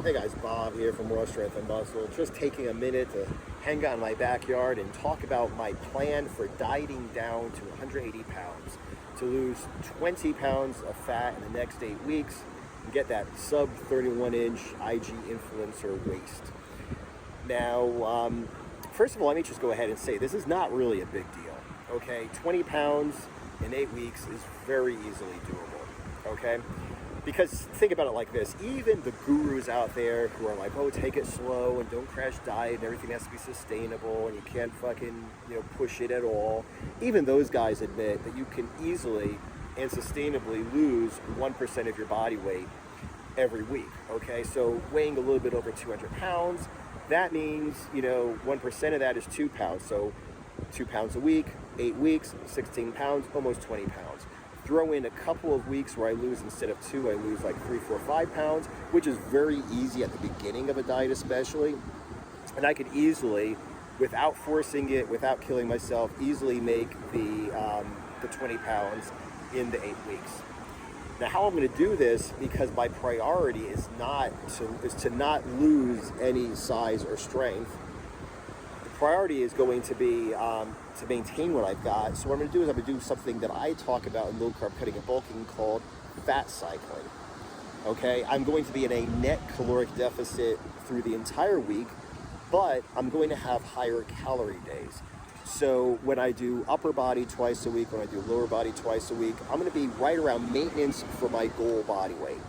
Hey guys, Bob here from Raw Strength and Muscle. Just taking a minute to hang out in my backyard and talk about my plan for dieting down to 180 pounds. To lose 20 pounds of fat in the next 8 weeks and get that sub 31-inch IG influencer waist. Now, first of all, let me just go ahead and say this is not really a big deal, okay? 20 pounds in 8 weeks is very easily doable, okay? Because think about it like this, even the gurus out there who are like, oh, take it slow and don't crash diet and everything has to be sustainable and you can't fucking, push it at all. Even those guys admit that you can easily and sustainably lose 1% of your body weight every week, okay? So weighing a little bit over 200 pounds, that means, 1% of that is 2 pounds. So 2 pounds a week, 8 weeks, 16 pounds, almost 20 pounds. Throw in a couple of weeks where I lose, instead of 2, I lose like 3, 4, 5 pounds, which is very easy at the beginning of a diet especially. And I could easily, without forcing it, without killing myself, easily make the 20 pounds in the 8 weeks. Now, how I'm going to do this, because my priority is to not lose any size or strength. The priority is going to be to maintain what I've got. So what I'm going to do is I'm going to do something that I talk about in low carb cutting and bulking called fat cycling. Okay, I'm going to be in a net caloric deficit through the entire week, but I'm going to have higher calorie days. So when I do upper body twice a week, when I do lower body twice a week, I'm going to be right around maintenance for my goal body weight.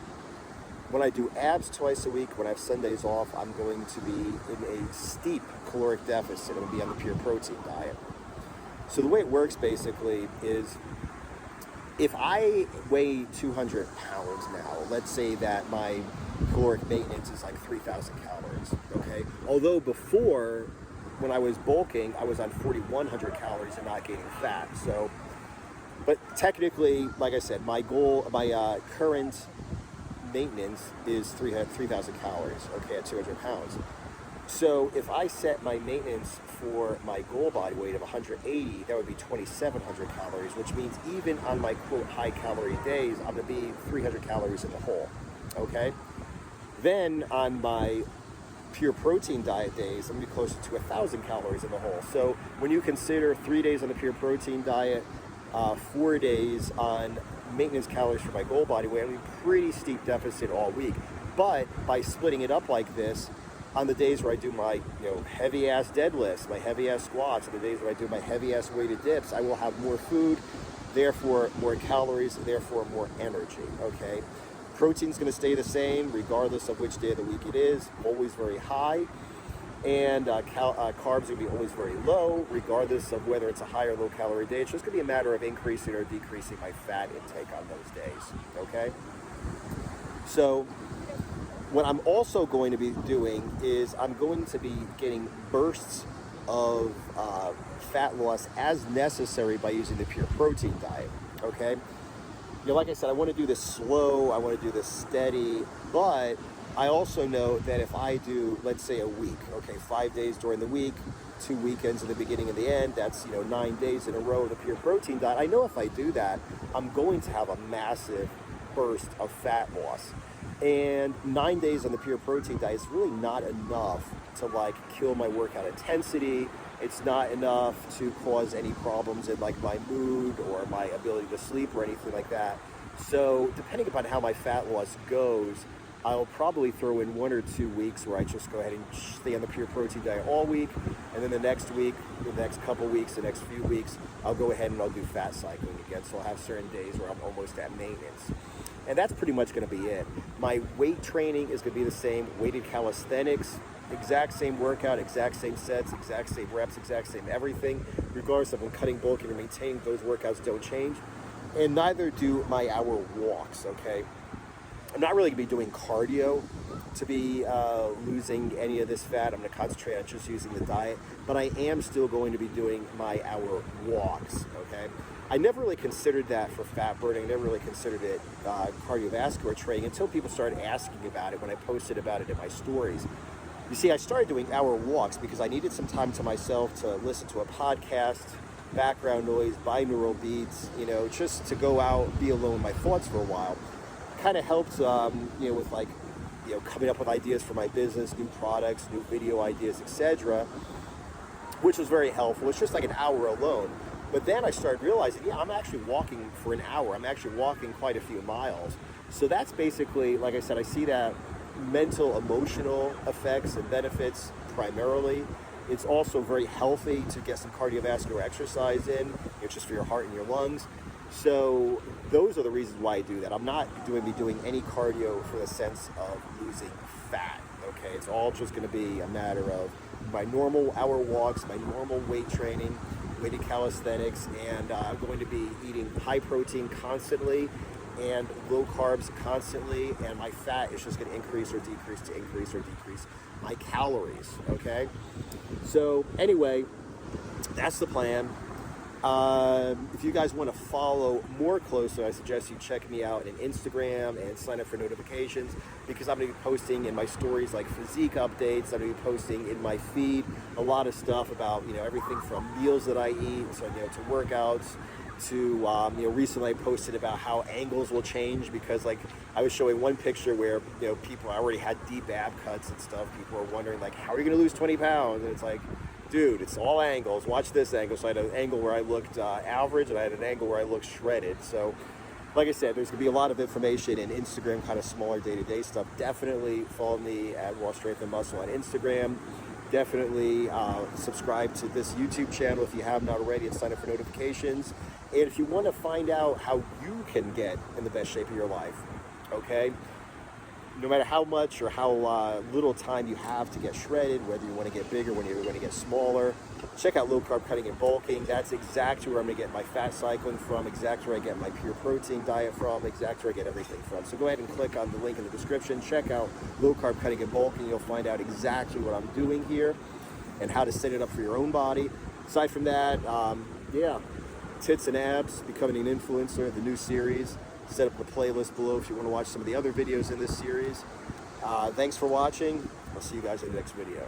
When I do abs twice a week, when I have Sundays off, I'm going to be in a steep caloric deficit. I'm going to be on the pure protein diet. So the way it works basically is if I weigh 200 pounds now, let's say that my caloric maintenance is like 3,000 calories, okay? Although before, when I was bulking, I was on 4,100 calories and not gaining fat. So, but technically, like I said, my goal, my current maintenance is 3,000 calories, okay, at 200 pounds. So if I set my maintenance for my goal body weight of 180, that would be 2,700 calories, which means even on my quote high calorie days, I'm going to be 300 calories in the hole, okay? Then on my pure protein diet days, I'm going to be closer to 1,000 calories in the hole. So when you consider 3 days on the pure protein diet, 4 days on maintenance calories for my goal body weight, I'm going to be pretty steep deficit all week. But by splitting it up like this, on the days where I do my heavy ass deadlifts, my heavy ass squats, on the days where I do my heavy ass weighted dips, I will have more food, therefore more calories, therefore more energy, okay? Protein's going to stay the same regardless of which day of the week it is, always very high. And carbs are going to be always very low, regardless of whether it's a high or low calorie day. It's just going to be a matter of increasing or decreasing my fat intake on those days, okay? So what I'm also going to be doing is I'm going to be getting bursts of fat loss as necessary by using the pure protein diet, okay? Like I said, I want to do this slow, I want to do this steady, but I also know that if I do, let's say a week, okay, 5 days during the week, 2 weekends at the beginning and the end, that's, 9 days in a row of the pure protein diet. I know if I do that, I'm going to have a massive burst of fat loss. And 9 days on the pure protein diet is really not enough to kill my workout intensity. It's not enough to cause any problems in my mood or my ability to sleep or anything like that. So depending upon how my fat loss goes, I'll probably throw in 1 or 2 weeks where I just go ahead and stay on the pure protein diet all week. And then the next week, the next couple weeks, the next few weeks, I'll go ahead and I'll do fat cycling again. So I'll have certain days where I'm almost at maintenance. And that's pretty much going to be it. My weight training is going to be the same. Weighted calisthenics, exact same workout, exact same sets, exact same reps, exact same everything. Regardless if I'm cutting, bulking, or maintaining, those workouts don't change. And neither do my hour walks, okay? I'm not really going to be doing cardio to be losing any of this fat. I'm going to concentrate on just using the diet. But I am still going to be doing my hour walks, okay? I never really considered that for fat burning. I never really considered it cardiovascular training until people started asking about it when I posted about it in my stories. You see, I started doing hour walks because I needed some time to myself to listen to a podcast, background noise, binaural beats, just to go out, be alone with my thoughts for a while. Kind of helped, with coming up with ideas for my business, new products, new video ideas, etc., which was very helpful. It's just like an hour alone. But then I started realizing, yeah, I'm actually walking for an hour. I'm actually walking quite a few miles. So that's basically, like I said, I see that mental, emotional effects and benefits primarily. It's also very healthy to get some cardiovascular exercise in. It's just for your heart and your lungs. So those are the reasons why I do that. I'm not doing any cardio for the sense of losing fat. Okay, it's all just going to be a matter of my normal hour walks, my normal weight training, weighted calisthenics, and I'm going to be eating high protein constantly and low carbs constantly, and my fat is just going to increase or decrease my calories. Okay, so anyway, that's the plan. If you guys want to follow more closely, I suggest you check me out on Instagram and sign up for notifications, because I'm going to be posting in my stories like physique updates. I'm going to be posting in my feed a lot of stuff about everything from meals that I eat, so to workouts, to recently I posted about how angles will change, because like I was showing one picture where people, I already had deep ab cuts and stuff. People are wondering like, how are you going to lose 20 pounds? And it's like, dude, it's all angles. Watch this angle. So I had an angle where I looked average, and I had an angle where I looked shredded. So like I said, there's going to be a lot of information in Instagram, kind of smaller day-to-day stuff. Definitely follow me at Raw Strength and Muscle on Instagram. Definitely subscribe to this YouTube channel if you have not already, and sign up for notifications. And if you want to find out how you can get in the best shape of your life, okay? No matter how much or how little time you have to get shredded, whether you want to get bigger, whether you want to get smaller, check out Low Carb Cutting and Bulking. That's exactly where I'm going to get my fat cycling from, exactly where I get my pure protein diet from, exactly where I get everything from. So go ahead and click on the link in the description. Check out Low Carb Cutting and Bulking. You'll find out exactly what I'm doing here and how to set it up for your own body. Aside from that, Tits and Abs, Becoming an Influencer, the new series. Set up the playlist below if you want to watch some of the other videos in this series. Thanks for watching. I'll see you guys in the next video.